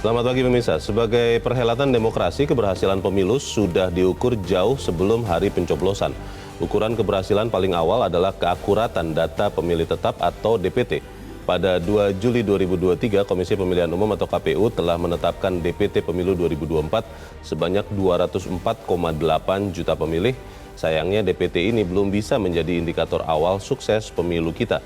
Selamat pagi pemirsa. Sebagai perhelatan demokrasi, keberhasilan pemilu sudah diukur jauh sebelum hari pencoblosan. Ukuran keberhasilan paling awal adalah keakuratan data pemilih tetap atau DPT. Pada 2 Juli 2023, Komisi Pemilihan Umum atau KPU telah menetapkan DPT Pemilu 2024 sebanyak 204,8 juta pemilih. Sayangnya DPT ini belum bisa menjadi indikator awal sukses pemilu kita.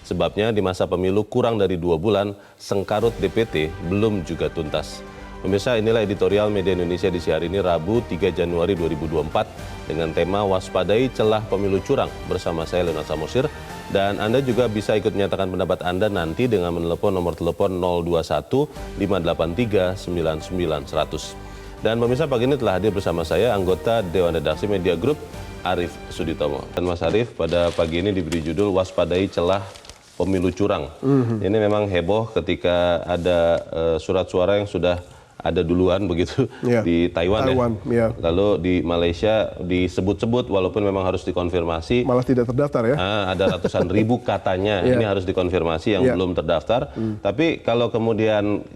Sebabnya di masa pemilu kurang dari 2 bulan, sengkarut DPT belum juga tuntas. Pemirsa, inilah editorial Media Indonesia di hari ini Rabu 3 Januari 2024 dengan tema Waspadai Celah Pemilu Curang bersama saya Leonard Samosir. Dan Anda juga bisa ikut menyatakan pendapat Anda nanti dengan menelepon nomor telepon 021 583 99 100. Dan pemirsa, pagi ini telah hadir bersama saya anggota Dewan Redaksi Media Group Arief Suditomo. Dan Mas Arief pada pagi ini diberi judul Waspadai Celah Pemilu Curang. Ini memang heboh ketika ada surat suara yang sudah ada duluan begitu di Taiwan ya. Lalu di Malaysia disebut-sebut walaupun memang harus dikonfirmasi. Malah tidak terdaftar ya. Ada ratusan ribu katanya ini harus dikonfirmasi yang belum terdaftar. Tapi kalau kemudian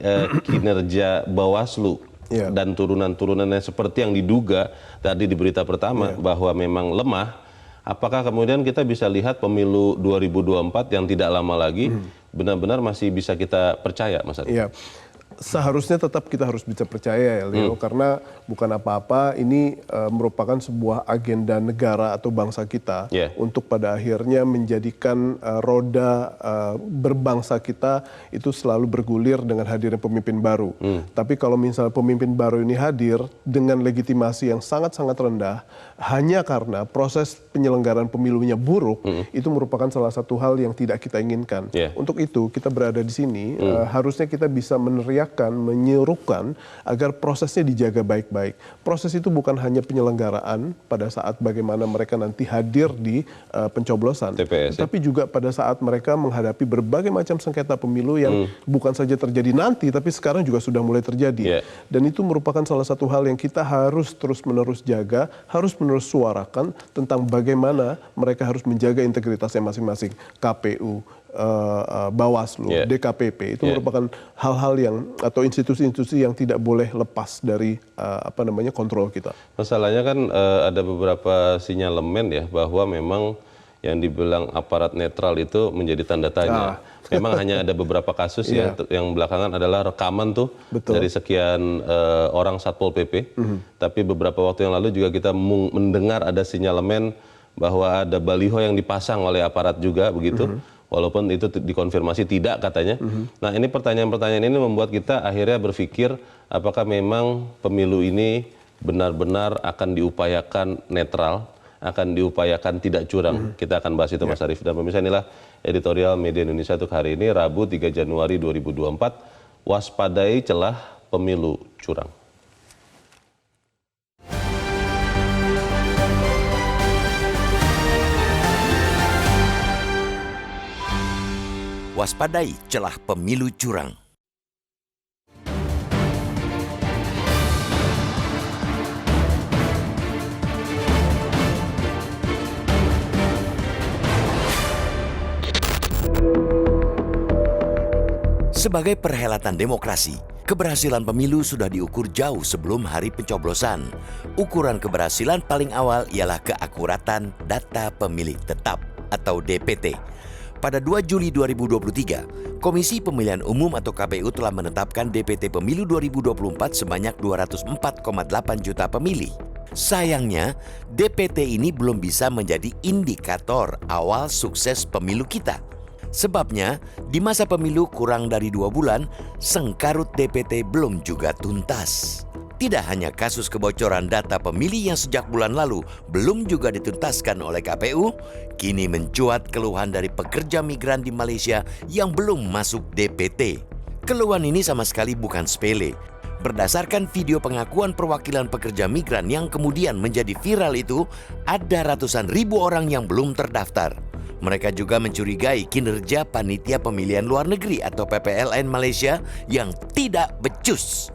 kinerja Bawaslu dan turunan-turunannya seperti yang diduga tadi di berita pertama bahwa memang lemah, apakah kemudian kita bisa lihat pemilu 2024 yang tidak lama lagi benar-benar masih bisa kita percaya, Mas Arief? Iya. Seharusnya tetap kita harus bisa percaya ya Leo, karena bukan apa-apa, ini merupakan sebuah agenda negara atau bangsa kita untuk pada akhirnya menjadikan roda berbangsa kita itu selalu bergulir dengan hadirnya pemimpin baru. Tapi kalau misalnya pemimpin baru ini hadir dengan legitimasi yang sangat-sangat rendah, hanya karena proses penyelenggaraan pemilunya buruk, itu merupakan salah satu hal yang tidak kita inginkan. Untuk itu kita berada di sini, harusnya kita bisa menyerukan agar prosesnya dijaga baik-baik. Proses itu bukan hanya penyelenggaraan pada saat bagaimana mereka nanti hadir di pencoblosan, tapi juga pada saat mereka menghadapi berbagai macam sengketa pemilu yang bukan saja terjadi nanti, tapi sekarang juga sudah mulai terjadi. Dan itu merupakan salah satu hal yang kita harus terus-menerus jaga, harus-menerus suarakan tentang bagaimana mereka harus menjaga integritasnya masing-masing. KPU, Bawaslu, DKPP itu merupakan hal-hal yang atau institusi-institusi yang tidak boleh lepas dari kontrol kita. Masalahnya kan ada beberapa sinyalemen ya bahwa memang yang dibilang aparat netral itu menjadi tanda tanya. Memang hanya ada beberapa kasus yang belakangan adalah rekaman tuh dari sekian orang Satpol PP. Tapi beberapa waktu yang lalu juga kita mendengar ada sinyalemen bahwa ada baliho yang dipasang oleh aparat juga begitu. Walaupun itu dikonfirmasi tidak katanya. Nah, ini pertanyaan-pertanyaan ini membuat kita akhirnya berpikir apakah memang pemilu ini benar-benar akan diupayakan netral, akan diupayakan tidak curang. Kita akan bahas itu Mas Arief. Dan pemirsa, inilah editorial Media Indonesia untuk hari ini Rabu 3 Januari 2024. Waspadai celah pemilu curang. Waspadai celah pemilu curang. Sebagai perhelatan demokrasi, keberhasilan pemilu sudah diukur jauh sebelum hari pencoblosan. Ukuran keberhasilan paling awal ialah keakuratan data pemilih tetap atau DPT. Pada 2 Juli 2023, Komisi Pemilihan Umum atau KPU telah menetapkan DPT Pemilu 2024 sebanyak 204,8 juta pemilih. Sayangnya, DPT ini belum bisa menjadi indikator awal sukses pemilu kita. Sebabnya, di masa pemilu kurang dari 2 bulan, sengkarut DPT belum juga tuntas. Tidak hanya kasus kebocoran data pemilih yang sejak bulan lalu belum juga dituntaskan oleh KPU, kini mencuat keluhan dari pekerja migran di Malaysia yang belum masuk DPT. Keluhan ini sama sekali bukan sepele. Berdasarkan video pengakuan perwakilan pekerja migran yang kemudian menjadi viral itu, ada ratusan ribu orang yang belum terdaftar. Mereka juga mencurigai kinerja Panitia Pemilihan Luar Negeri atau PPLN Malaysia yang tidak becus.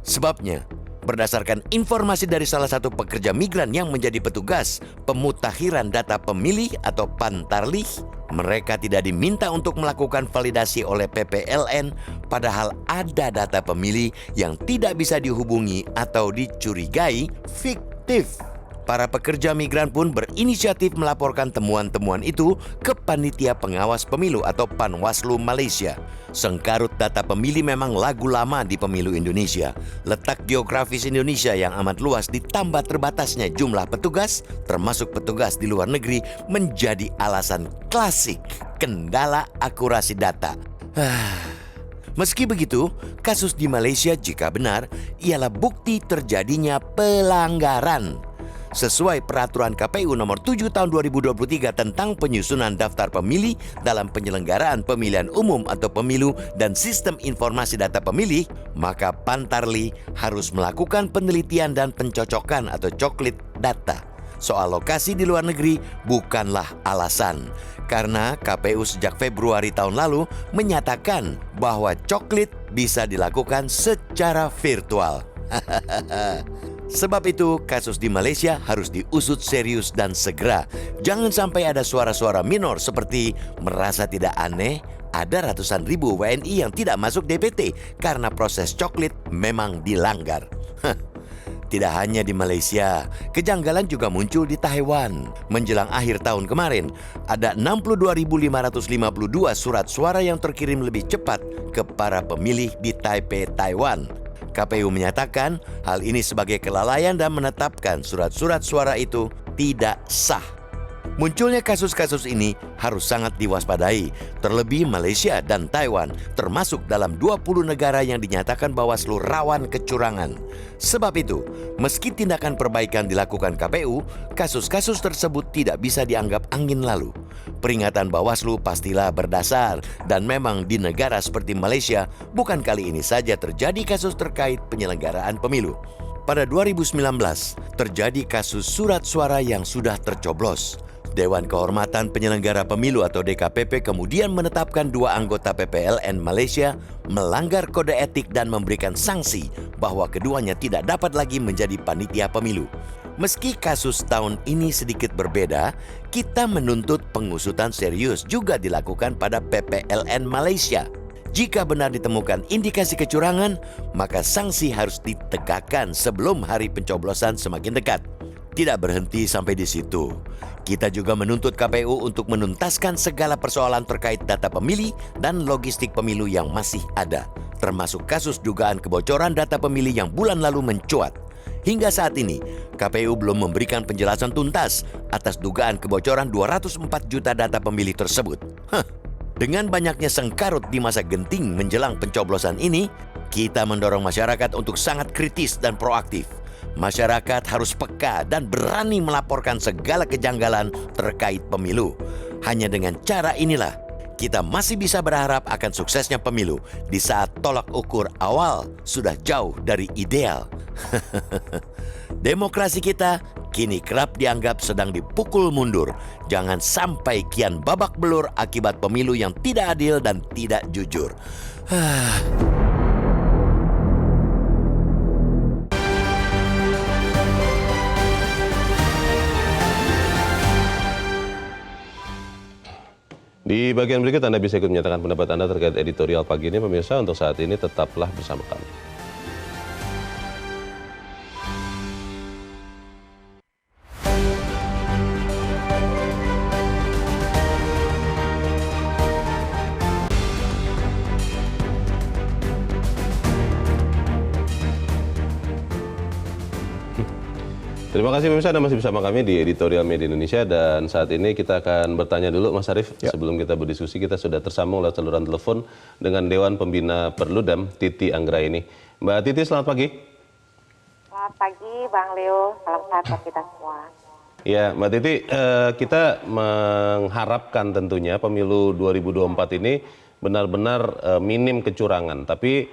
Sebabnya, berdasarkan informasi dari salah satu pekerja migran yang menjadi petugas pemutakhiran data pemilih atau Pantarlih, Mereka tidak diminta untuk melakukan validasi oleh PPLN, padahal ada data pemilih yang tidak bisa dihubungi atau dicurigai fiktif. Para pekerja migran pun berinisiatif melaporkan temuan-temuan itu ke Panitia Pengawas Pemilu atau Panwaslu Malaysia. Sengkarut data pemilih memang lagu lama di pemilu Indonesia. Letak geografis Indonesia yang amat luas ditambah terbatasnya jumlah petugas, termasuk petugas di luar negeri, menjadi alasan klasik kendala akurasi data. Meski begitu, kasus di Malaysia jika benar ialah bukti terjadinya pelanggaran. Sesuai peraturan KPU nomor 7 tahun 2023 tentang penyusunan daftar pemilih dalam penyelenggaraan pemilihan umum atau pemilu dan sistem informasi data pemilih, maka Pantarli harus melakukan penelitian dan pencocokan atau coklit data. Soal lokasi di luar negeri bukanlah alasan, karena KPU sejak Februari tahun lalu menyatakan bahwa coklit bisa dilakukan secara virtual. Sebab itu, kasus di Malaysia harus diusut serius dan segera. Jangan sampai ada suara-suara minor seperti merasa tidak aneh ada ratusan ribu WNI yang tidak masuk DPT karena proses coklit memang dilanggar. Tidak hanya di Malaysia, kejanggalan juga muncul di Taiwan. Menjelang akhir tahun kemarin, ada 62.552 surat suara yang terkirim lebih cepat ke para pemilih di Taipei, Taiwan. KPU menyatakan hal ini sebagai kelalaian dan menetapkan surat-surat suara itu tidak sah. Munculnya kasus-kasus ini harus sangat diwaspadai, terlebih Malaysia dan Taiwan termasuk dalam 20 negara yang dinyatakan Bawaslu rawan kecurangan. Sebab itu, meski tindakan perbaikan dilakukan KPU, kasus-kasus tersebut tidak bisa dianggap angin lalu. Peringatan Bawaslu pastilah berdasar dan memang di negara seperti Malaysia bukan kali ini saja terjadi kasus terkait penyelenggaraan pemilu. Pada 2019, terjadi kasus surat suara yang sudah tercoblos. Dewan Kehormatan Penyelenggara Pemilu atau DKPP kemudian menetapkan 2 anggota PPLN Malaysia melanggar kode etik dan memberikan sanksi bahwa keduanya tidak dapat lagi menjadi panitia pemilu. Meski kasus tahun ini sedikit berbeda, kita menuntut pengusutan serius juga dilakukan pada PPLN Malaysia. Jika benar ditemukan indikasi kecurangan, maka sanksi harus ditegakkan sebelum hari pencoblosan semakin dekat. Tidak berhenti sampai di situ. Kita juga menuntut KPU untuk menuntaskan segala persoalan terkait data pemilih dan logistik pemilu yang masih ada, termasuk kasus dugaan kebocoran data pemilih yang bulan lalu mencuat. Hingga saat ini, KPU belum memberikan penjelasan tuntas atas dugaan kebocoran 204 juta data pemilih tersebut. Dengan banyaknya sengkarut di masa genting menjelang pencoblosan ini, kita mendorong masyarakat untuk sangat kritis dan proaktif. Masyarakat harus peka dan berani melaporkan segala kejanggalan terkait pemilu. Hanya dengan cara inilah, kita masih bisa berharap akan suksesnya pemilu di saat tolak ukur awal sudah jauh dari ideal. Demokrasi kita kini kerap dianggap sedang dipukul mundur. Jangan sampai kian babak belur akibat pemilu yang tidak adil dan tidak jujur. Di bagian berikut Anda bisa ikut menyatakan pendapat Anda terkait editorial pagi ini. Pemirsa, untuk saat ini tetaplah bersama kami. Terima kasih pemirsa, Anda masih bersama kami di Editorial Media Indonesia, dan saat ini kita akan bertanya dulu Mas Arief. Sebelum kita berdiskusi, kita sudah tersambung lewat saluran telepon dengan Dewan Pembina Perludem, Titi Anggraini. Mbak Titi, selamat pagi. Selamat pagi Bang Leo, salam sehat buat kita semua. Ya, Mbak Titi, kita mengharapkan tentunya pemilu 2024 ini benar-benar minim kecurangan. Tapi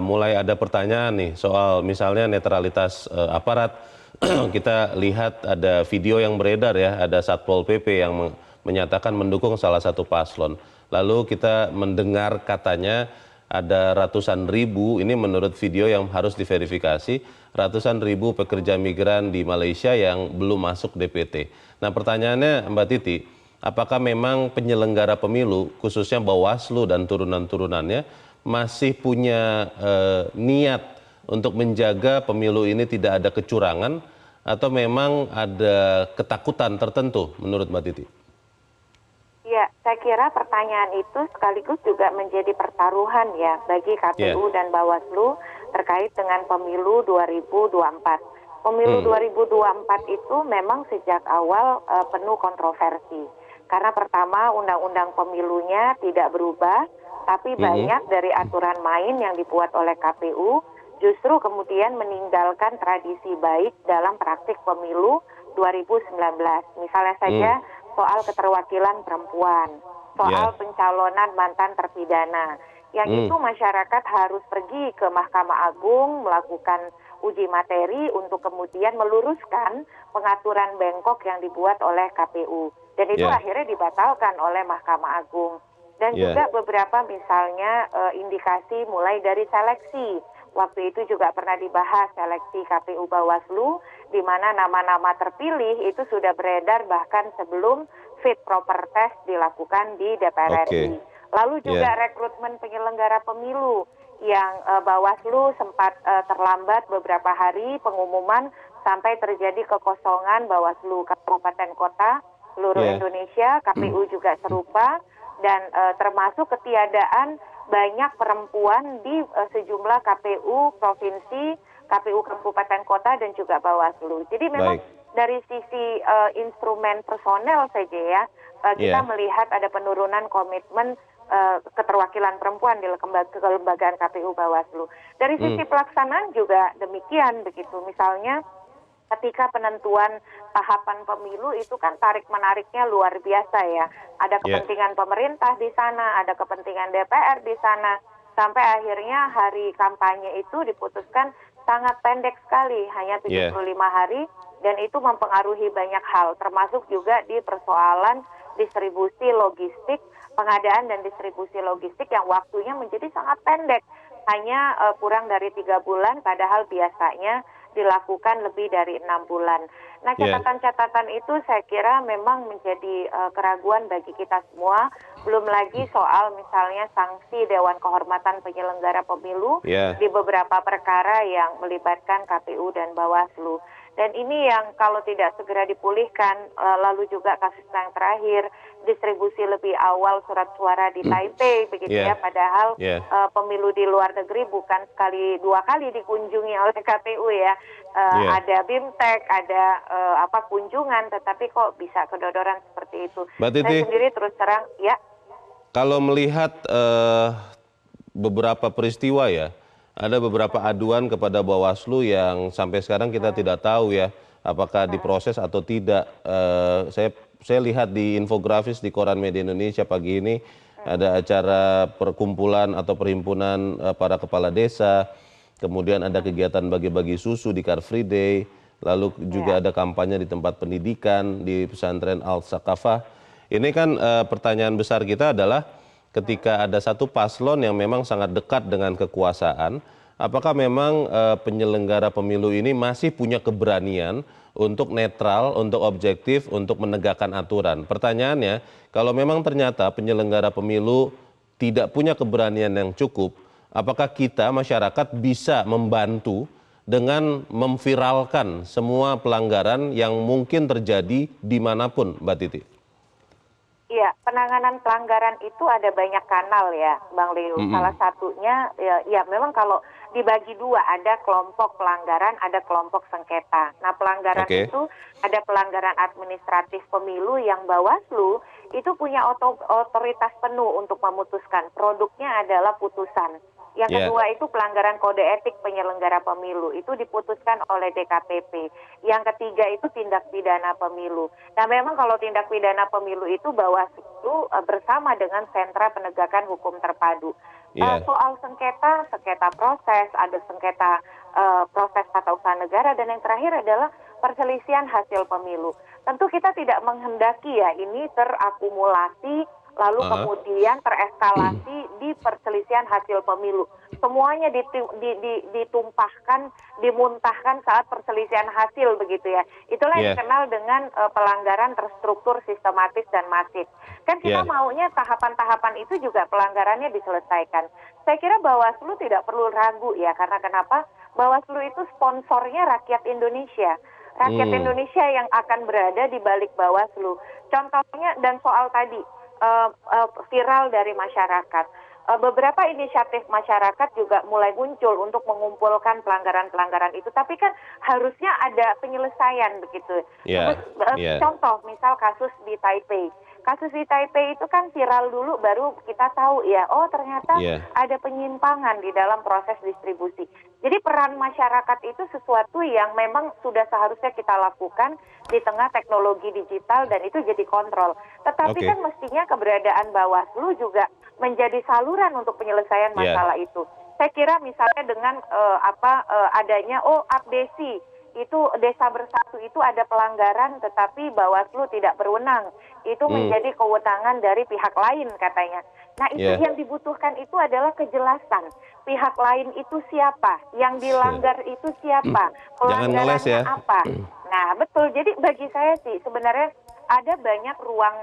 mulai ada pertanyaan nih soal misalnya netralitas aparat. Kita lihat ada video yang beredar ya, ada Satpol PP yang menyatakan mendukung salah satu paslon. Lalu kita mendengar katanya ada ratusan ribu, ini menurut video yang harus diverifikasi, ratusan ribu pekerja migran di Malaysia yang belum masuk DPT. Nah pertanyaannya Mbak Titi, apakah memang penyelenggara pemilu, khususnya Bawaslu dan turunan-turunannya, masih punya niat untuk menjaga pemilu ini tidak ada kecurangan, atau memang ada ketakutan tertentu menurut Mbak Titi? Ya, saya kira pertanyaan itu sekaligus juga menjadi pertaruhan ya bagi KPU dan Bawaslu terkait dengan pemilu 2024. Pemilu 2024 itu memang sejak awal penuh kontroversi. Karena pertama undang-undang pemilunya tidak berubah, tapi banyak dari aturan main yang dibuat oleh KPU justru kemudian meninggalkan tradisi baik dalam praktik pemilu 2019. Misalnya saja soal keterwakilan perempuan, soal pencalonan mantan terpidana. Yang itu masyarakat harus pergi ke Mahkamah Agung melakukan uji materi untuk kemudian meluruskan pengaturan bengkok yang dibuat oleh KPU. Dan itu akhirnya dibatalkan oleh Mahkamah Agung. Dan juga beberapa misalnya indikasi mulai dari seleksi. Waktu itu juga pernah dibahas seleksi KPU Bawaslu, di mana nama-nama terpilih itu sudah beredar bahkan sebelum fit proper test dilakukan di DPR RI. Lalu juga rekrutmen penyelenggara pemilu yang Bawaslu sempat terlambat beberapa hari pengumuman sampai terjadi kekosongan Bawaslu Kabupaten Kota seluruh Indonesia, KPU juga serupa, dan termasuk ketiadaan banyak perempuan di sejumlah KPU provinsi, KPU kabupaten kota dan juga Bawaslu. Jadi memang dari sisi instrumen personel saja ya, kita melihat ada penurunan komitmen keterwakilan perempuan di kelembagaan KPU Bawaslu. Dari sisi pelaksanaan juga demikian begitu. Misalnya ketika penentuan tahapan pemilu itu kan tarik-menariknya luar biasa ya. Ada kepentingan pemerintah di sana, ada kepentingan DPR di sana. Sampai akhirnya hari kampanye itu diputuskan sangat pendek sekali, hanya 75 hari. Dan itu mempengaruhi banyak hal, termasuk juga di persoalan distribusi logistik, pengadaan dan distribusi logistik yang waktunya menjadi sangat pendek. Hanya kurang dari 3 bulan, padahal biasanya dilakukan lebih dari 6 bulan. Nah, catatan-catatan itu saya kira memang menjadi keraguan bagi kita semua. Belum lagi soal misalnya sanksi Dewan Kehormatan Penyelenggara Pemilu di beberapa perkara yang melibatkan KPU dan Bawaslu. Dan ini yang kalau tidak segera dipulihkan, lalu juga kasus yang terakhir, distribusi lebih awal surat suara di Taipei, begitu ya, padahal pemilu di luar negeri bukan sekali 2 kali dikunjungi oleh KPU ya. Ada BIMTEK, ada kunjungan, tetapi kok bisa kedodoran seperti itu. Mbak Titi, saya sendiri terus terang, ya. Kalau melihat beberapa peristiwa ya, ada beberapa aduan kepada Bawaslu yang sampai sekarang kita tidak tahu ya, apakah diproses atau tidak. Saya lihat di infografis di Koran Media Indonesia pagi ini, ada acara perkumpulan atau perhimpunan para kepala desa, kemudian ada kegiatan bagi-bagi susu di Car Free Day, lalu juga ada kampanye di tempat pendidikan, di pesantren Al-Sakafah. Ini kan pertanyaan besar kita adalah ketika ada satu paslon yang memang sangat dekat dengan kekuasaan, apakah memang penyelenggara pemilu ini masih punya keberanian untuk netral, untuk objektif, untuk menegakkan aturan? Pertanyaannya, kalau memang ternyata penyelenggara pemilu tidak punya keberanian yang cukup, apakah kita masyarakat bisa membantu dengan memviralkan semua pelanggaran yang mungkin terjadi dimanapun, Mbak Titi? Iya, penanganan pelanggaran itu ada banyak kanal ya, Bang Leo. Salah satunya, ya memang kalau dibagi 2, ada kelompok pelanggaran, ada kelompok sengketa. Nah, pelanggaran itu ada pelanggaran administratif pemilu yang Bawaslu itu punya otoritas penuh untuk memutuskan. Produknya adalah putusan. Yang kedua itu pelanggaran kode etik penyelenggara pemilu, itu diputuskan oleh DKPP. Yang ketiga itu tindak pidana pemilu. Nah, memang kalau tindak pidana pemilu itu Bawaslu bersama dengan Sentra Penegakan Hukum Terpadu. Soal sengketa proses, ada sengketa proses tata usaha negara, dan yang terakhir adalah perselisihan hasil pemilu. Tentu kita tidak menghendaki ya ini terakumulasi lalu kemudian tereskalasi di perselisihan hasil pemilu. Semuanya ditumpahkan, dimuntahkan saat perselisihan hasil begitu ya. Itulah yang dikenal dengan pelanggaran terstruktur, sistematis dan masif. Kan kita maunya tahapan-tahapan itu juga pelanggarannya diselesaikan. Saya kira Bawaslu tidak perlu ragu ya, karena kenapa? Bawaslu itu sponsornya rakyat Indonesia. Rakyat Indonesia yang akan berada di balik Bawaslu. Contohnya, dan soal tadi viral dari masyarakat. Beberapa inisiatif masyarakat juga mulai muncul untuk mengumpulkan pelanggaran-pelanggaran itu, tapi kan harusnya ada penyelesaian begitu. Contoh, misal kasus di Taipei. Kasus di Taipei itu kan viral dulu, baru kita tahu ya, oh ternyata ada penyimpangan di dalam proses distribusi. Jadi peran masyarakat itu sesuatu yang memang sudah seharusnya kita lakukan di tengah teknologi digital dan itu jadi kontrol. Tetapi kan mestinya keberadaan Bawaslu juga menjadi saluran untuk penyelesaian masalah itu. Saya kira misalnya dengan adanya abdesi. Itu Desa Bersatu itu ada pelanggaran tetapi Bawaslu tidak berwenang. Itu menjadi kewenangan dari pihak lain katanya. Nah itu yang dibutuhkan itu adalah kejelasan. Pihak lain itu siapa? Yang dilanggar itu siapa? Pelanggarannya apa? Nah betul, jadi bagi saya sih sebenarnya ada banyak ruang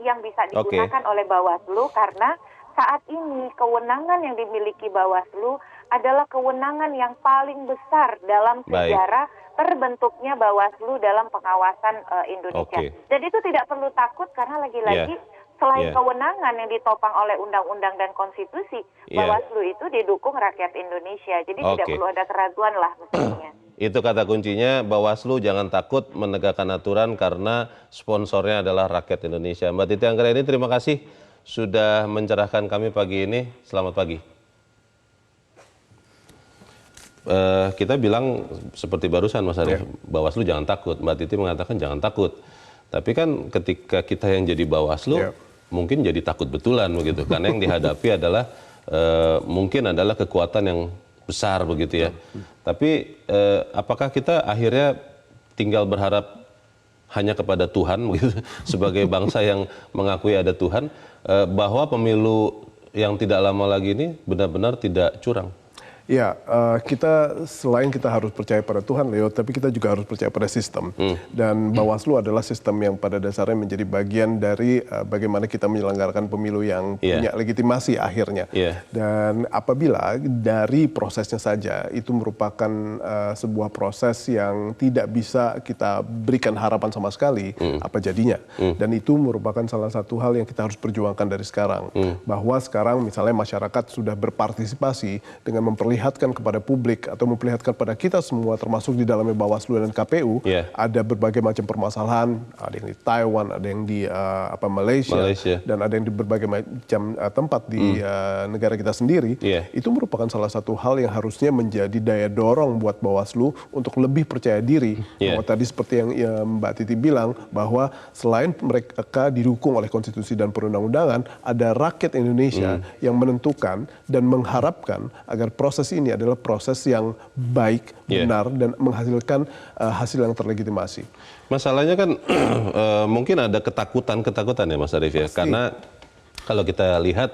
yang bisa digunakan oleh Bawaslu karena saat ini kewenangan yang dimiliki Bawaslu adalah kewenangan yang paling besar dalam sejarah terbentuknya Bawaslu dalam pengawasan Indonesia. Dan itu tidak perlu takut karena lagi-lagi selain kewenangan yang ditopang oleh undang-undang dan konstitusi, Bawaslu itu didukung rakyat Indonesia. Jadi tidak perlu ada keraguan lah mestinya. Itu kata kuncinya, Bawaslu jangan takut menegakkan aturan karena sponsornya adalah rakyat Indonesia. Mbak Titi Anggraini, terima kasih sudah mencerahkan kami pagi ini. Selamat pagi. Kita bilang seperti barusan Mas Arief, Bawaslu jangan takut. Mbak Titi mengatakan jangan takut. Tapi kan ketika kita yang jadi Bawaslu, mungkin jadi takut betulan begitu. Karena yang dihadapi adalah mungkin adalah kekuatan yang besar begitu ya. Tapi apakah kita akhirnya tinggal berharap hanya kepada Tuhan begitu, sebagai bangsa yang mengakui ada Tuhan, bahwa pemilu yang tidak lama lagi ini benar-benar tidak curang? Ya, selain kita harus percaya pada Tuhan, Leo, tapi kita juga harus percaya pada sistem. Dan Bawaslu adalah sistem yang pada dasarnya menjadi bagian dari bagaimana kita menyelenggarakan pemilu yang punya legitimasi akhirnya. Dan apabila dari prosesnya saja itu merupakan sebuah proses yang tidak bisa kita berikan harapan sama sekali, apa jadinya? Dan itu merupakan salah satu hal yang kita harus perjuangkan dari sekarang. Bahwa sekarang misalnya masyarakat sudah berpartisipasi dengan memperlihatkan kepada publik atau memperlihatkan pada kita semua termasuk di dalamnya Bawaslu dan KPU ada berbagai macam permasalahan, ada yang di Taiwan, ada yang di Malaysia dan ada yang di berbagai macam tempat di negara kita sendiri. Itu merupakan salah satu hal yang harusnya menjadi daya dorong buat Bawaslu untuk lebih percaya diri. Bahwa tadi seperti yang Mbak Titi bilang, bahwa selain mereka didukung oleh konstitusi dan perundang-undangan, ada rakyat Indonesia yang menentukan dan mengharapkan agar proses ini adalah proses yang baik, benar, dan menghasilkan hasil yang terlegitimasi. Masalahnya kan mungkin ada ketakutan ya Mas Arief ya. Karena kalau kita lihat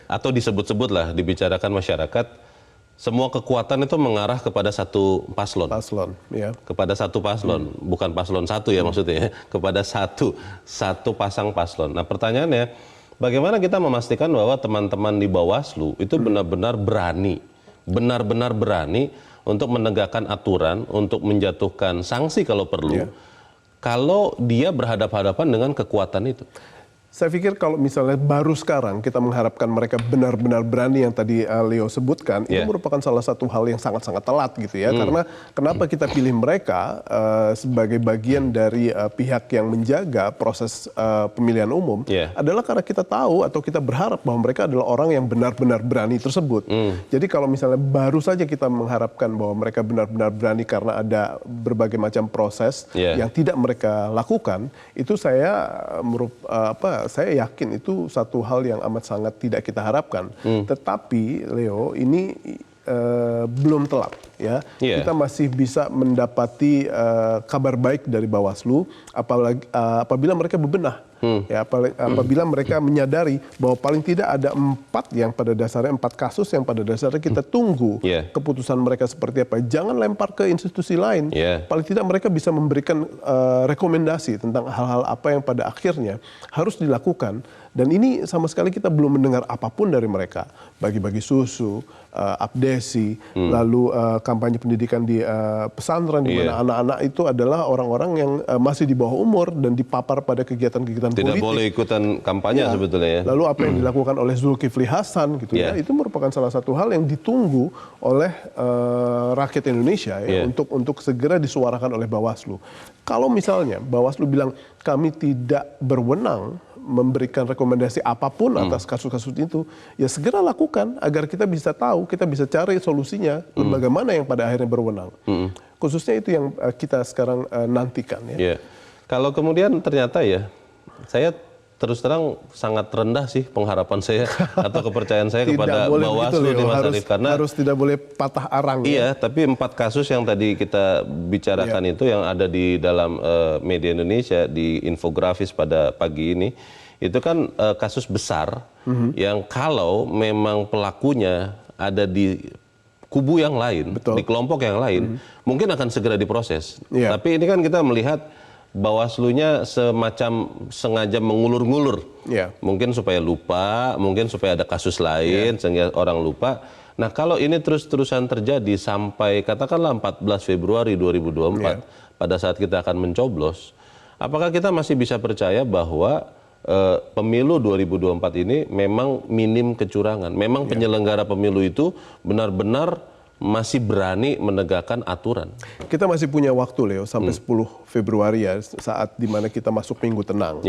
atau disebut-sebut lah, dibicarakan masyarakat, semua kekuatan itu mengarah kepada satu paslon. Kepada satu paslon, bukan paslon satu ya maksudnya ya, kepada satu pasang paslon. Nah pertanyaannya, bagaimana kita memastikan bahwa teman-teman di Bawaslu itu benar-benar berani untuk menegakkan aturan, untuk menjatuhkan sanksi kalau perlu, kalau dia berhadapan-hadapan dengan kekuatan itu? Saya pikir kalau misalnya baru sekarang kita mengharapkan mereka benar-benar berani yang tadi Leo sebutkan, itu merupakan salah satu hal yang sangat-sangat telat gitu ya. Karena kenapa kita pilih mereka sebagai bagian dari pihak yang menjaga proses pemilihan umum adalah karena kita tahu atau kita berharap bahwa mereka adalah orang yang benar-benar berani tersebut. Jadi kalau misalnya baru saja kita mengharapkan bahwa mereka benar-benar berani karena ada berbagai macam proses yang tidak mereka lakukan, itu saya yakin itu satu hal yang amat sangat tidak kita harapkan. Tetapi Leo, ini belum telat. ya, kita masih bisa mendapati kabar baik dari Bawaslu apabila mereka bebenah. Ya, apabila mereka menyadari bahwa paling tidak ada 4 kasus yang pada dasarnya kita tunggu keputusan mereka seperti apa. Jangan lempar ke institusi lain. Paling tidak mereka bisa memberikan rekomendasi tentang hal-hal apa yang pada akhirnya harus dilakukan. Dan ini sama sekali kita belum mendengar apapun dari mereka. Bagi-bagi susu, abdesi, lalu kampanye pendidikan di pesantren, di mana anak-anak itu adalah orang-orang yang masih di bawah umur dan dipapar pada kegiatan-kegiatan politik. Tidak boleh ikutan kampanye sebetulnya ya. Lalu apa yang dilakukan oleh Zulkifli Hasan gitu ya, itu merupakan salah satu hal yang ditunggu oleh rakyat Indonesia ya, untuk segera disuarakan oleh Bawaslu. Kalau misalnya Bawaslu bilang kami tidak berwenang memberikan rekomendasi apapun atas kasus-kasus itu, ya segera lakukan agar kita bisa tahu, kita bisa cari solusinya lembaga mana yang pada akhirnya berwenang. Khususnya itu yang kita sekarang nantikan ya. Kalau kemudian ternyata ya, saya terus terang sangat rendah sih pengharapan saya atau kepercayaan saya kepada Bawaslu nih Mas Arief, karena harus tidak boleh patah arang. Iya, tapi 4 kasus yang tadi kita bicarakan itu yang ada di dalam media Indonesia di infografis pada pagi ini, itu kan kasus besar yang kalau memang pelakunya ada di kubu yang lain, di kelompok yang lain, mungkin akan segera diproses. Tapi ini kan kita melihat Bawaslunya semacam sengaja mengulur-ngulur, mungkin supaya lupa, mungkin supaya ada kasus lain sehingga orang lupa. Nah kalau ini terus-terusan terjadi sampai katakanlah 14 Februari 2024 pada saat kita akan mencoblos, apakah kita masih bisa percaya bahwa pemilu 2024 ini memang minim kecurangan, memang penyelenggara pemilu itu benar-benar masih berani menegakkan aturan? Kita masih punya waktu, Leo, sampai 10 Februari ya, saat dimana kita masuk minggu tenang.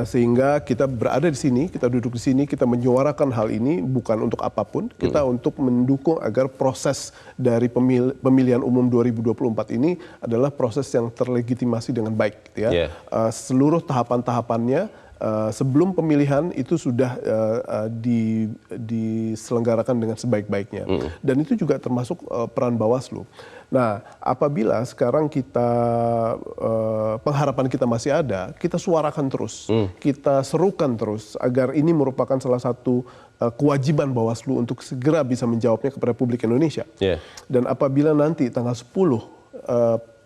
Sehingga kita berada di sini, kita duduk di sini, kita menyuarakan hal ini bukan untuk apapun, kita untuk mendukung agar proses dari pemilihan umum 2024 ini adalah proses yang terlegitimasi dengan baik. Seluruh tahapan-tahapannya sebelum pemilihan itu sudah diselenggarakan dengan sebaik-baiknya. Dan itu juga termasuk peran Bawaslu. Nah, apabila sekarang pengharapan kita masih ada, kita suarakan terus, kita serukan terus agar ini merupakan salah satu kewajiban Bawaslu untuk segera bisa menjawabnya kepada publik Indonesia. Dan apabila nanti tanggal 10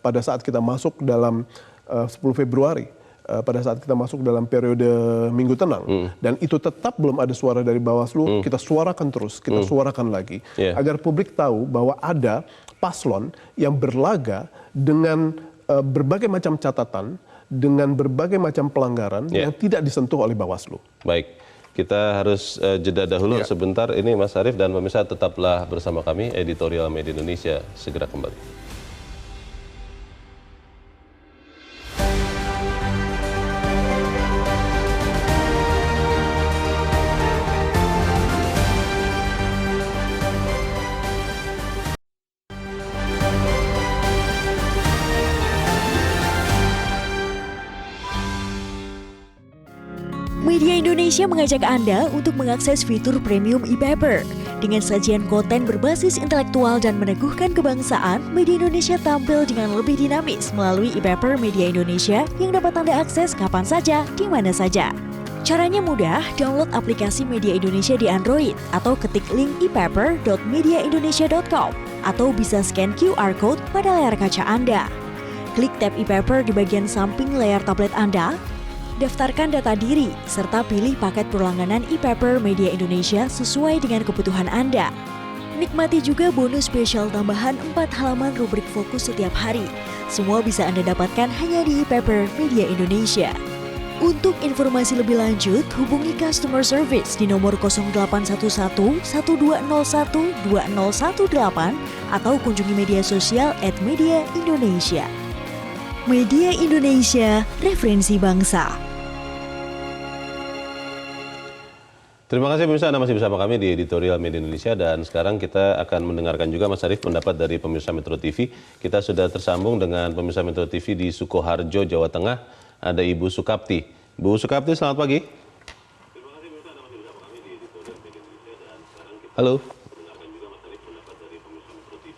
pada saat kita masuk dalam 10 Februari, pada saat kita masuk dalam periode minggu tenang, dan itu tetap belum ada suara dari Bawaslu, kita suarakan terus, kita suarakan lagi, agar publik tahu bahwa ada paslon yang berlaga dengan berbagai macam catatan, dengan berbagai macam pelanggaran yang tidak disentuh oleh Bawaslu. Baik, kita harus jeda dahulu sebentar. Ini Mas Arief dan pemirsa tetaplah bersama kami, Editorial Media Indonesia segera kembali. Media Indonesia mengajak Anda untuk mengakses fitur premium e-paper. Dengan sajian konten berbasis intelektual dan meneguhkan kebangsaan, Media Indonesia tampil dengan lebih dinamis melalui e-paper Media Indonesia yang dapat Anda akses kapan saja, di mana saja. Caranya mudah, download aplikasi Media Indonesia di Android atau ketik link epaper.mediaindonesia.com atau bisa scan QR Code pada layar kaca Anda. Klik tab e-paper di bagian samping layar tablet Anda, daftarkan data diri, serta pilih paket berlangganan e-paper Media Indonesia sesuai dengan kebutuhan Anda. Nikmati juga bonus spesial tambahan 4 halaman rubrik fokus setiap hari. Semua bisa Anda dapatkan hanya di e-paper Media Indonesia. Untuk informasi lebih lanjut, hubungi customer service di nomor 0811 1201 2018 atau kunjungi media sosial @mediaindonesia. Media Indonesia, referensi bangsa. Terima kasih pemirsa, Anda masih bersama kami di Editorial Media Indonesia, dan sekarang kita akan mendengarkan juga Mas Arief pendapat dari pemirsa Metro TV. Kita sudah tersambung dengan pemirsa Metro TV di Sukoharjo, Jawa Tengah. Ada Ibu Sukapti. Bu Sukapti, selamat pagi. Terima kasih pemirsa, Anda masih bersama kami di Editorial Media Indonesia, dan sekarang kita mendengarkan juga Mas Arief pendapat dari pemirsa Metro TV.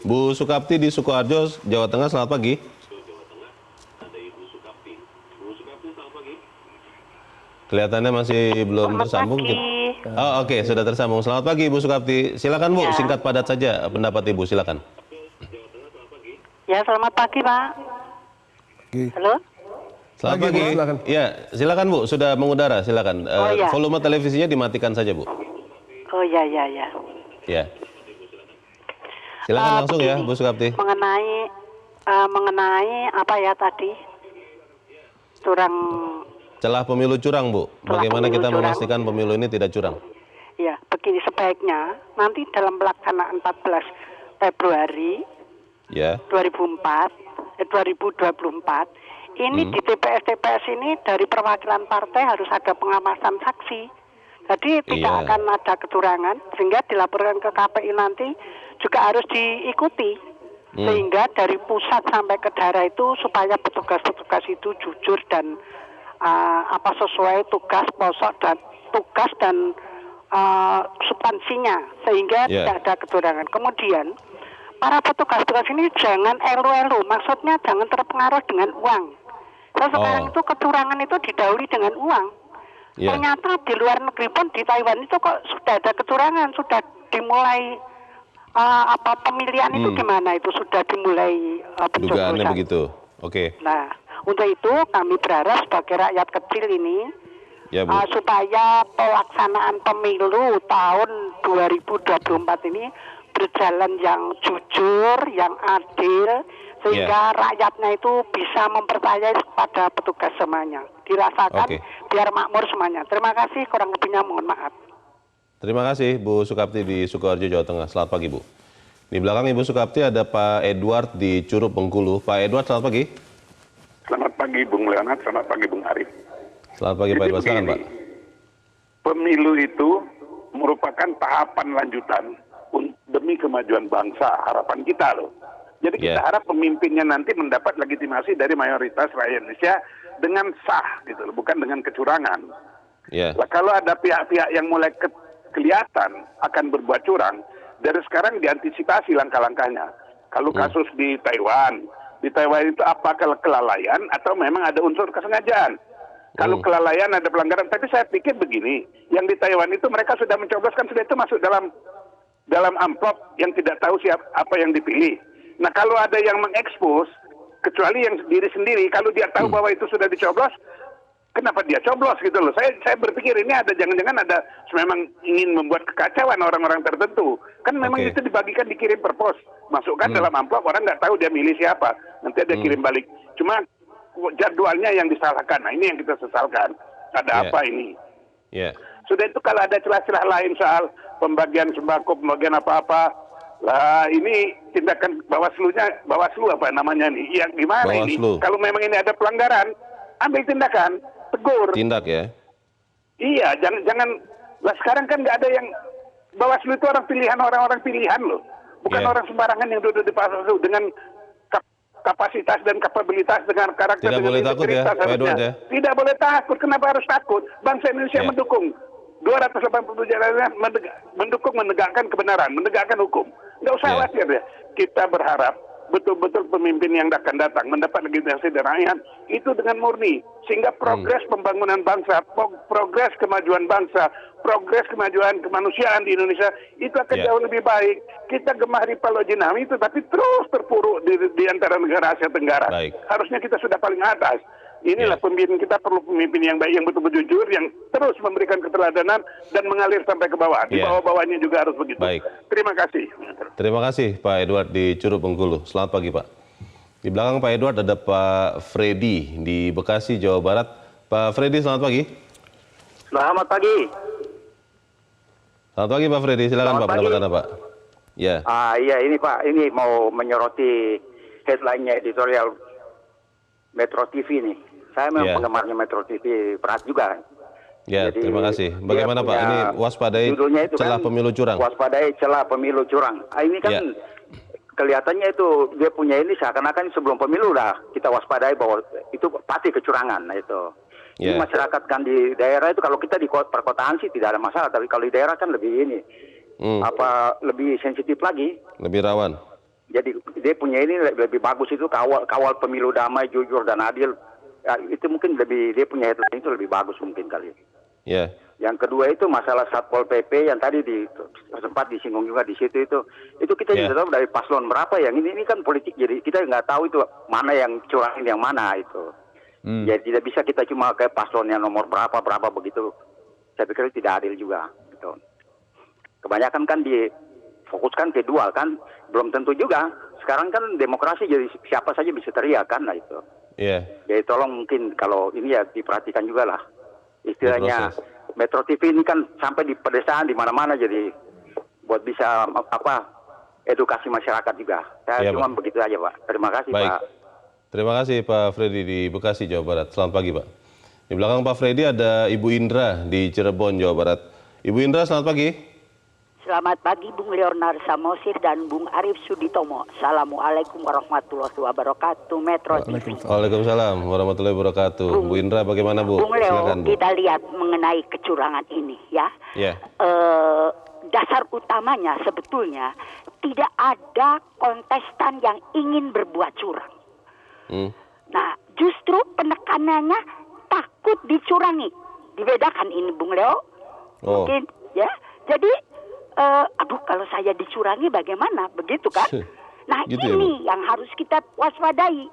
Bu Sukapti di Sukoharjo, Jawa Tengah, selamat pagi. Kelihatannya masih belum tersambung. Oh, oke, sudah tersambung. Selamat pagi, Bu Sukapti. Silakan, Bu, singkat padat saja pendapat Ibu, silakan. Ya, selamat pagi, Pak. Halo? Selamat pagi. Bu, silakan. Ya, silakan, Bu, sudah mengudara, silakan. iya. Volume televisinya dimatikan saja, Bu. Oh, ya. Ya. Silakan langsung ya, Begini, Bu Sukapti. mengenai apa ya tadi? Celah pemilu curang, Bu. Bagaimana pemilu kita curang. memastikan pemilu ini tidak curang? Ya, begini sebaiknya nanti dalam pelaksanaan 14 Februari Ya. 2024 ini di TPS ini dari perwakilan partai harus ada pengawasan saksi. Jadi tidak Iya. akan ada kecurangan sehingga dilaporkan ke KPI nanti juga harus diikuti. Sehingga dari pusat sampai ke daerah itu supaya petugas-petugas itu jujur dan sesuai tugas pokok dan substansinya sehingga tidak ada kecurangan. Kemudian para petugas-petugas ini jangan elu-elu, maksudnya jangan terpengaruh dengan uang. Sekarang itu kecurangan itu didahului dengan uang. Ternyata di luar negeri pun di Taiwan itu kok sudah ada kecurangan, sudah dimulai pemilihan itu gimana itu sudah dimulai Dugaannya pencoblosan. begitu. Oke. Nah, untuk itu kami berharap sebagai rakyat kecil ini Ya, Bu. supaya pelaksanaan pemilu tahun 2024 ini berjalan yang jujur, yang adil, sehingga rakyatnya itu bisa mempercayai kepada petugas semuanya. Dirasakan biar makmur semuanya. Terima kasih, kurang lebihnya mohon maaf. Terima kasih Bu Sukapti di Sukoharjo, Jawa Tengah. Selamat pagi, Bu. Di belakang Ibu Sukapti ada Pak Edward di Curup, Bengkulu. Pak Edward, selamat pagi. Selamat pagi Bung Leonard, selamat pagi Bung Arif. Selamat pagi, Pak Edward. Silakan, Pak. Pemilu itu merupakan tahapan lanjutan demi kemajuan bangsa, harapan kita loh. Jadi kita harap pemimpinnya nanti mendapat legitimasi dari mayoritas rakyat Indonesia dengan sah gitu loh, bukan dengan kecurangan. Nah, kalau ada pihak-pihak yang mulai kelihatan akan berbuat curang, dari sekarang diantisipasi langkah-langkahnya. Kalau kasus di Taiwan itu apakah kelalaian atau memang ada unsur kesengajaan? Kalau kelalaian ada pelanggaran, tapi saya pikir begini, yang di Taiwan itu mereka sudah mencobloskan, sudah itu masuk dalam amplop yang tidak tahu apa yang dipilih. Nah, kalau ada yang mengekspos, kecuali yang diri sendiri, kalau dia tahu bahwa itu sudah dicoblos, kenapa dia coblos gitu loh. Saya berpikir ini ada jangan-jangan ada memang ingin membuat kekacauan orang-orang tertentu. Kan memang itu dibagikan, dikirim per pos. Masukkan dalam amplop, orang nggak tahu dia milih siapa. Nanti dia kirim balik. Cuma jadwalnya yang disalahkan. Nah, ini yang kita sesalkan. Ada apa ini? Sudah itu kalau ada celah-celah lain soal pembagian sembako, pembagian apa-apa, lah ini tindakan Bawaslu apa namanya nih? Yang gimana ini? Kalau memang ini ada pelanggaran, ambil tindakan. Tegur. Tindak ya? Iya, jangan. Lah sekarang kan nggak ada yang Bawaslu itu orang-orang pilihan loh, bukan orang sembarangan yang duduk di Bawaslu dengan kapasitas dan kapabilitas dengan karakter. Tidak boleh takut ya, Pak Edward ya? Tidak boleh takut. Kenapa harus takut? Bangsa Indonesia mendukung 287 jalannya mendukung menegakkan kebenaran, menegakkan hukum. Nggak usah khawatir ya. Kita berharap betul-betul pemimpin yang akan datang mendapat legitimasi dari rakyat itu dengan murni, sehingga progres pembangunan bangsa, progres kemajuan bangsa, progres kemajuan kemanusiaan di Indonesia itu akan jauh lebih baik. Kita gemah Ripalo Jinami itu tapi terus terpuruk di antara negara Asia Tenggara. Harusnya kita sudah paling atas. Inilah pemimpin kita, perlu pemimpin yang baik, yang betul-betul jujur, yang terus memberikan keteladanan dan mengalir sampai ke bawah. Di bawah-bawahnya juga harus begitu. Terima kasih. Terima kasih Pak Edward di Curup, Bengkulu. Selamat pagi, Pak. Di belakang Pak Edward ada Pak Freddy di Bekasi, Jawa Barat. Pak Freddy, selamat pagi. Selamat pagi. Selamat pagi Pak Freddy, silakan Pak, pendapat Anda Pak. Ya. Iya ini Pak, ini mau menyoroti headline-nya editorial Metro TV nih. Saya memang penggemarnya Metro TV, berat juga. Ya, jadi, terima kasih. Bagaimana Pak, ini waspadai celah pemilu curang. Waspadai celah pemilu curang. Ini kan kelihatannya itu dia punya ini seakan-akan sebelum pemilu lah kita waspadai bahwa itu pasti kecurangan. Nah itu. Ini masyarakat kan di daerah itu, kalau kita di perkotaan sih tidak ada masalah, tapi kalau di daerah kan lebih ini lebih sensitif lagi. Lebih rawan. Jadi dia punya ini lebih bagus itu kawal pemilu damai, jujur dan adil. Ya, itu mungkin dia punya headline itu lebih bagus mungkin kali. Ya. Yang kedua itu masalah Satpol PP yang tadi sempat disinggung juga di situ itu kita tidak tahu dari paslon berapa yang ini kan politik, jadi kita nggak tahu itu mana yang curangin yang mana itu. Jadi tidak bisa kita cuma ke paslon yang nomor berapa begitu. Saya pikir itu tidak adil juga. Gitu. Kebanyakan kan difokuskan ke dual kan, belum tentu juga. Sekarang kan demokrasi jadi siapa saja bisa teriak kan, nah itu. Jadi tolong mungkin kalau ini ya diperhatikan juga lah. Istilahnya Metro TV ini kan sampai di pedesaan di mana-mana, jadi buat bisa edukasi masyarakat juga. Saya cuma begitu aja, Pak. Terima kasih, Baik. Pak. Terima kasih Pak Freddy di Bekasi, Jawa Barat. Selamat pagi, Pak. Di belakang Pak Freddy ada Ibu Indra di Cirebon, Jawa Barat. Ibu Indra, selamat pagi. Selamat pagi Bung Leonard Samosir dan Bung Arief Suditomo. Assalamualaikum warahmatullahi wabarakatuh. Metro TV. Waalaikumsalam warahmatullahi wabarakatuh. Bu Indra, bagaimana Bu? Bung Leo, silakan, Bu. kita lihat mengenai kecurangan ini ya. Dasar utamanya sebetulnya tidak ada kontestan yang ingin berbuat curang. Nah, justru penekanannya takut dicurangi. Dibedakan ini Bung Leo. Mungkin ya. Jadi aduh kalau saya dicurangi bagaimana, begitu kan? Nah gitu ini yang harus kita waspadai.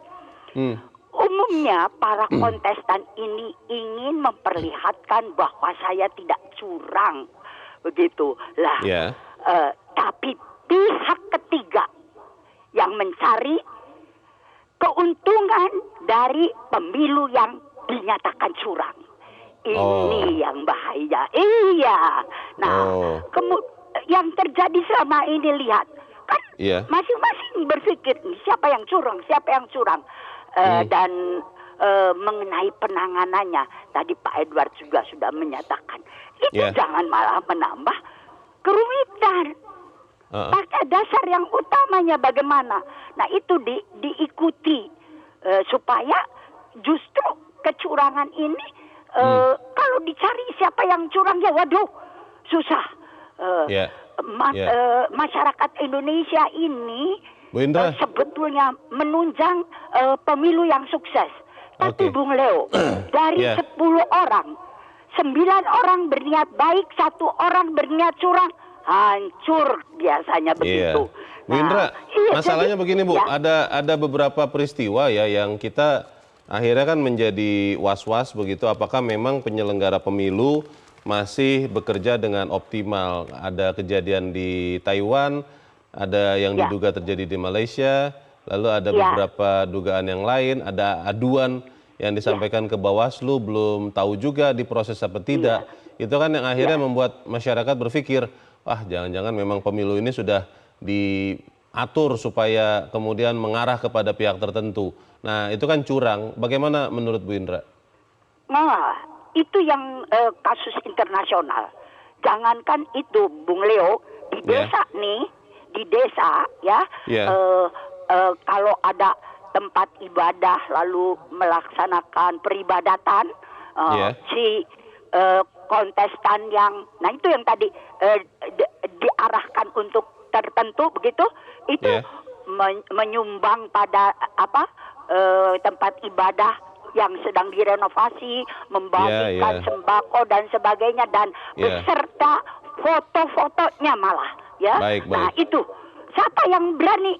Umumnya para kontestan ini ingin memperlihatkan bahwa saya tidak curang, begitu lah. Tapi pihak ketiga yang mencari keuntungan dari pemilu yang dinyatakan curang. Ini yang bahaya. Iya. Nah, yang terjadi selama ini lihat kan masing-masing berpikir siapa yang curang dan mengenai penanganannya tadi Pak Edward juga sudah menyatakan itu jangan malah menambah kerumitan. Pakai dasar yang utamanya bagaimana. Nah itu diikuti supaya justru kecurangan ini kalau dicari siapa yang curang ya waduh susah. Masyarakat Indonesia ini sebetulnya menunjang pemilu yang sukses. Tapi Bung Leo, dari 10 orang, 9 orang berniat baik, 1 orang berniat curang, hancur biasanya begitu. Bu Indra, masalahnya begini Bu, ada beberapa peristiwa ya yang kita akhirnya kan menjadi was-was begitu, apakah memang penyelenggara pemilu masih bekerja dengan optimal. Ada kejadian di Taiwan, ada yang diduga terjadi di Malaysia, lalu ada beberapa dugaan yang lain, ada aduan yang disampaikan ke Bawaslu, belum tahu juga diproses apa tidak. Itu kan yang akhirnya membuat masyarakat berpikir, wah jangan-jangan memang pemilu ini sudah diatur supaya kemudian mengarah kepada pihak tertentu. Nah itu kan curang, bagaimana menurut Bu Indra? Nah, itu yang kasus internasional. Jangankan itu, Bung Leo, di desa nih, di desa ya, kalau ada tempat ibadah lalu melaksanakan peribadatan, si kontestan yang, nah itu yang tadi diarahkan untuk tertentu begitu, itu menyumbang pada tempat ibadah yang sedang direnovasi, membagikan sembako dan sebagainya, dan beserta foto-fotonya malah, ya. Nah itu, siapa yang berani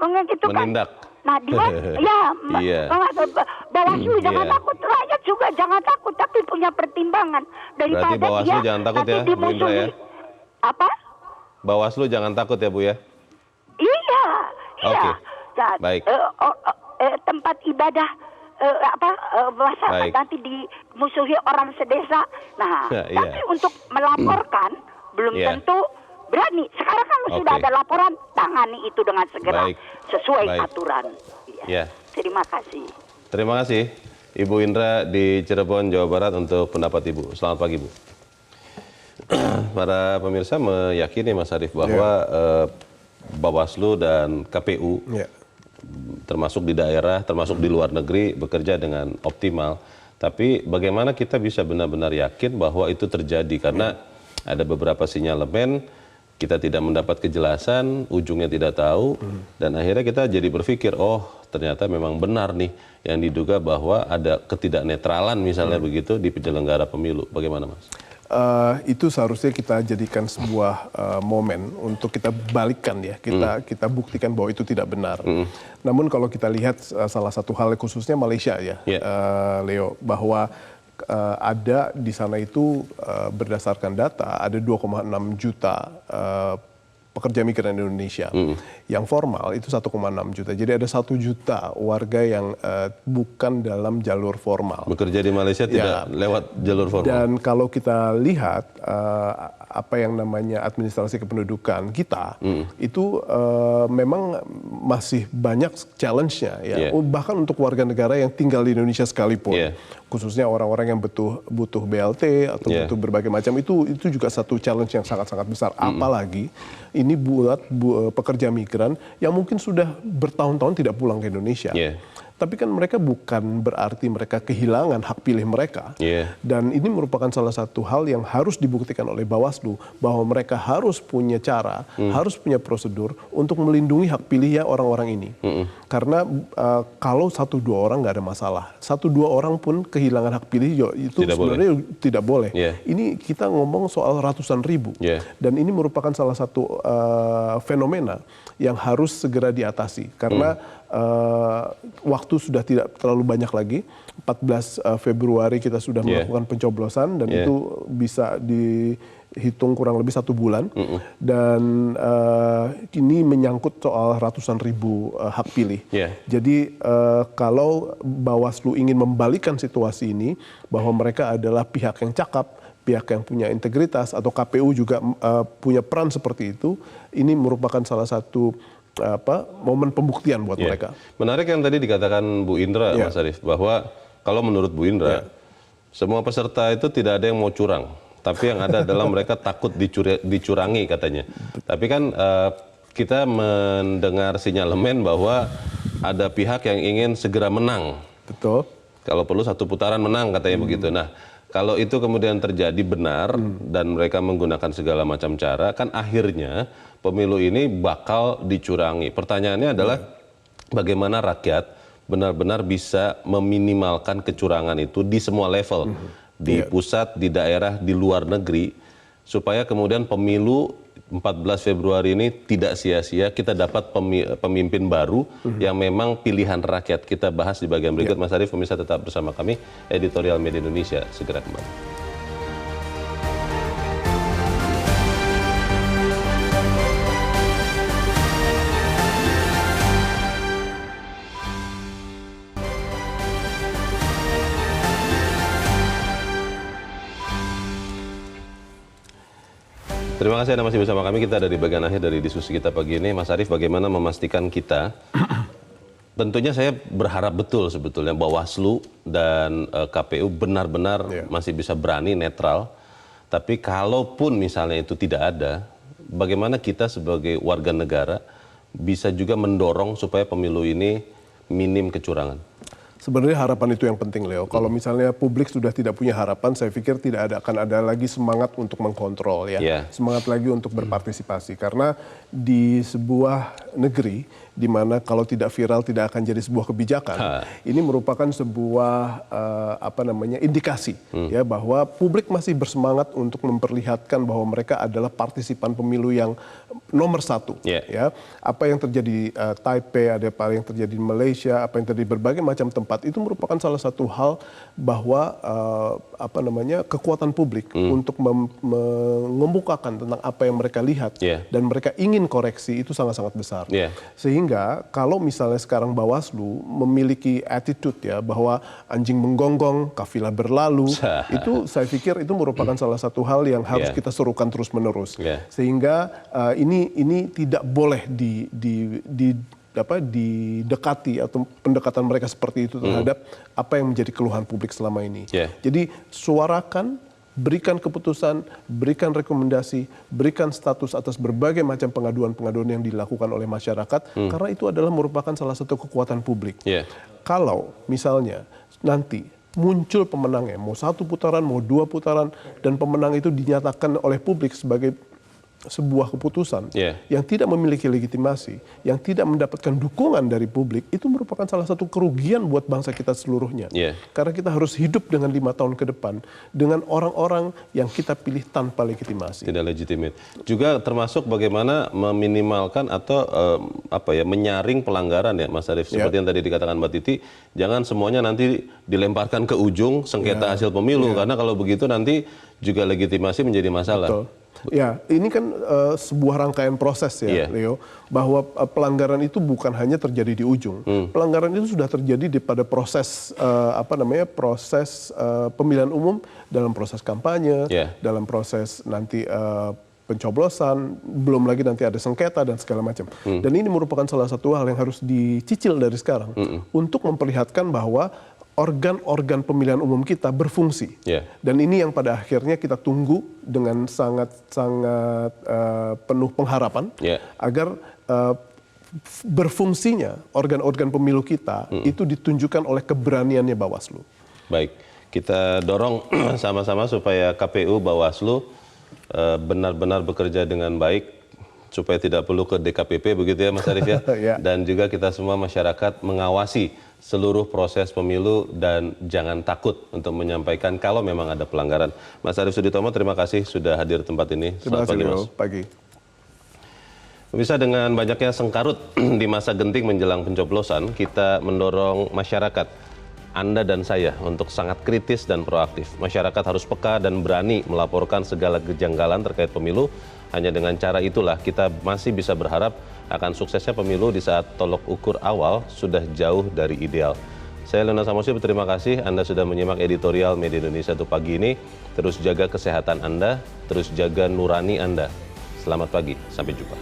mengitukan? Menindak. Nah dia, Bawaslu jangan takut, rakyat juga jangan takut, tapi punya pertimbangan daripada berarti Bawaslu jangan takut ya, Bu Indra ya? Apa? Bawaslu jangan takut ya Bu ya? Iya. Baik. Tempat ibadah nanti dimusuhi orang sedesa. Nah, tapi untuk melaporkan belum tentu berani. Sekarang kan sudah ada laporan, tangani itu dengan segera sesuai aturan. Terima kasih. Terima kasih Ibu Indra di Cirebon, Jawa Barat untuk pendapat Ibu. Selamat pagi Bu. Para pemirsa meyakini Mas Arief bahwa Bawaslu dan KPU termasuk di daerah, termasuk di luar negeri bekerja dengan optimal. Tapi bagaimana kita bisa benar-benar yakin bahwa itu terjadi? Karena ada beberapa sinyalemen kita tidak mendapat kejelasan, ujungnya tidak tahu, dan akhirnya kita jadi berpikir, oh ternyata memang benar nih yang diduga bahwa ada ketidaknetralan misalnya begitu di penyelenggara pemilu. Bagaimana Mas? Itu seharusnya kita jadikan sebuah momen untuk kita balikkan ya, kita buktikan bahwa itu tidak benar. Namun kalau kita lihat salah satu hal khususnya Malaysia ya, Leo, bahwa ada di sana itu berdasarkan data ada 2,6 juta pekerja migran Indonesia. Yang formal itu 1,6 juta. Jadi ada 1 juta warga yang bukan dalam jalur formal. Bekerja di Malaysia tidak lewat jalur formal. Dan kalau kita lihat apa yang namanya administrasi kependudukan kita, itu memang masih banyak challenge-nya ya. Bahkan untuk warga negara yang tinggal di Indonesia sekalipun. Khususnya orang-orang yang butuh BLT atau butuh berbagai macam, itu juga satu challenge yang sangat-sangat besar. Apalagi ini buat pekerja migran yang mungkin sudah bertahun-tahun tidak pulang ke Indonesia. Tapi kan mereka bukan berarti mereka kehilangan hak pilih mereka. Dan ini merupakan salah satu hal yang harus dibuktikan oleh Bawaslu, bahwa mereka harus punya cara, harus punya prosedur untuk melindungi hak pilihnya orang-orang ini. Karena kalau 1-2 orang nggak ada masalah, 1-2 orang pun kehilangan hak pilih itu sebenarnya tidak boleh. Ini kita ngomong soal ratusan ribu. Dan ini merupakan salah satu fenomena yang harus segera diatasi. Karena waktu sudah tidak terlalu banyak lagi. 14 Februari kita sudah melakukan pencoblosan dan itu bisa dihitung kurang lebih 1 bulan. Dan ini menyangkut soal ratusan ribu hak pilih. Jadi kalau Bawaslu ingin membalikkan situasi ini, bahwa mereka adalah pihak yang cakap, pihak yang punya integritas, atau KPU juga punya peran seperti itu, ini merupakan salah satu momen pembuktian buat mereka. Menarik yang tadi dikatakan Bu Indra, Mas Arief, bahwa kalau menurut Bu Indra, semua peserta itu tidak ada yang mau curang, tapi yang ada adalah mereka takut dicurangi katanya. Tapi kan kita mendengar sinyalemen bahwa ada pihak yang ingin segera menang. Betul. Kalau perlu 1 putaran menang katanya begitu. Nah, kalau itu kemudian terjadi benar dan mereka menggunakan segala macam cara, kan akhirnya pemilu ini bakal dicurangi. Pertanyaannya adalah bagaimana rakyat benar-benar bisa meminimalkan kecurangan itu di semua level, di pusat, di daerah, di luar negeri, supaya kemudian pemilu 14 Februari ini tidak sia-sia, kita dapat pemimpin baru yang memang pilihan rakyat. Kita bahas di bagian berikut. Mas Arief, pemirsa tetap bersama kami, Editorial Media Indonesia segera kembali. Terima kasih Anda masih bersama kami. Kita ada di bagian akhir dari diskusi kita pagi ini. Mas Arief, bagaimana memastikan kita, tentunya saya berharap betul sebetulnya Bawaslu dan KPU benar-benar masih bisa berani netral. Tapi kalaupun misalnya itu tidak ada, bagaimana kita sebagai warga negara bisa juga mendorong supaya pemilu ini minim kecurangan? Sebenarnya harapan itu yang penting, Leo. Kalau misalnya publik sudah tidak punya harapan, saya pikir tidak akan ada lagi semangat untuk mengkontrol ya, semangat lagi untuk berpartisipasi. Karena di sebuah negeri di mana kalau tidak viral tidak akan jadi sebuah kebijakan, ini merupakan sebuah indikasi ya bahwa publik masih bersemangat untuk memperlihatkan bahwa mereka adalah partisipan pemilu yang nomor 1. Ya, apa yang terjadi di Taipei, ada apa yang terjadi di Malaysia, apa yang terjadi di berbagai macam tempat, itu merupakan salah satu hal bahwa kekuatan publik untuk mengemukakan tentang apa yang mereka lihat dan mereka ingin koreksi itu sangat-sangat besar. Sehingga kalau misalnya sekarang Bawaslu memiliki attitude ya bahwa anjing menggonggong, kafilah berlalu, itu saya pikir itu merupakan salah satu hal yang harus kita serukan terus-menerus. Sehingga ini tidak boleh didekati atau pendekatan mereka seperti itu terhadap apa yang menjadi keluhan publik selama ini. Jadi suarakan, berikan keputusan, berikan rekomendasi, berikan status atas berbagai macam pengaduan-pengaduan yang dilakukan oleh masyarakat, karena itu adalah merupakan salah satu kekuatan publik. Kalau misalnya nanti muncul pemenangnya, mau 1 putaran, mau 2 putaran, dan pemenang itu dinyatakan oleh publik sebagai sebuah keputusan yang tidak memiliki legitimasi, yang tidak mendapatkan dukungan dari publik, itu merupakan salah satu kerugian buat bangsa kita seluruhnya. Karena kita harus hidup dengan 5 tahun ke depan dengan orang-orang yang kita pilih tanpa legitimasi. Tidak legitimate. Juga termasuk bagaimana meminimalkan atau menyaring pelanggaran ya, Mas Arief. Seperti yang tadi dikatakan Mbak Titi, jangan semuanya nanti dilemparkan ke ujung sengketa hasil pemilu, karena kalau begitu nanti juga legitimasi menjadi masalah. Betul. Ya, ini kan sebuah rangkaian proses ya, Leo, bahwa pelanggaran itu bukan hanya terjadi di ujung. Pelanggaran itu sudah terjadi pada proses proses pemilihan umum, dalam proses kampanye, dalam proses nanti pencoblosan, belum lagi nanti ada sengketa dan segala macam. Dan ini merupakan salah satu hal yang harus dicicil dari sekarang untuk memperlihatkan bahwa organ-organ pemilihan umum kita berfungsi. Dan ini yang pada akhirnya kita tunggu dengan sangat-sangat penuh pengharapan agar berfungsinya organ-organ pemilu kita itu ditunjukkan oleh keberaniannya Bawaslu. Baik, kita dorong sama-sama supaya KPU Bawaslu benar-benar bekerja dengan baik, supaya tidak perlu ke DKPP, begitu ya Mas Arief ya. Dan juga kita semua masyarakat mengawasi seluruh proses pemilu dan jangan takut untuk menyampaikan kalau memang ada pelanggaran. Mas Arief Suditomo, terima kasih sudah hadir di tempat ini. Terima kasih, Mas. Pagi. Pemirsa, dengan banyaknya sengkarut di masa genting menjelang pencoblosan, kita mendorong masyarakat, Anda dan saya, untuk sangat kritis dan proaktif. Masyarakat harus peka dan berani melaporkan segala kejanggalan terkait pemilu. Hanya dengan cara itulah kita masih bisa berharap akan suksesnya pemilu di saat tolok ukur awal sudah jauh dari ideal. Saya Leonard Samosir, berterima kasih Anda sudah menyimak editorial Media Indonesia untuk pagi ini. Terus jaga kesehatan Anda, terus jaga nurani Anda. Selamat pagi, sampai jumpa.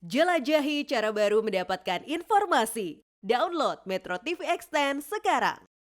Jelajahi cara baru mendapatkan informasi. Download Metro TV Extend sekarang.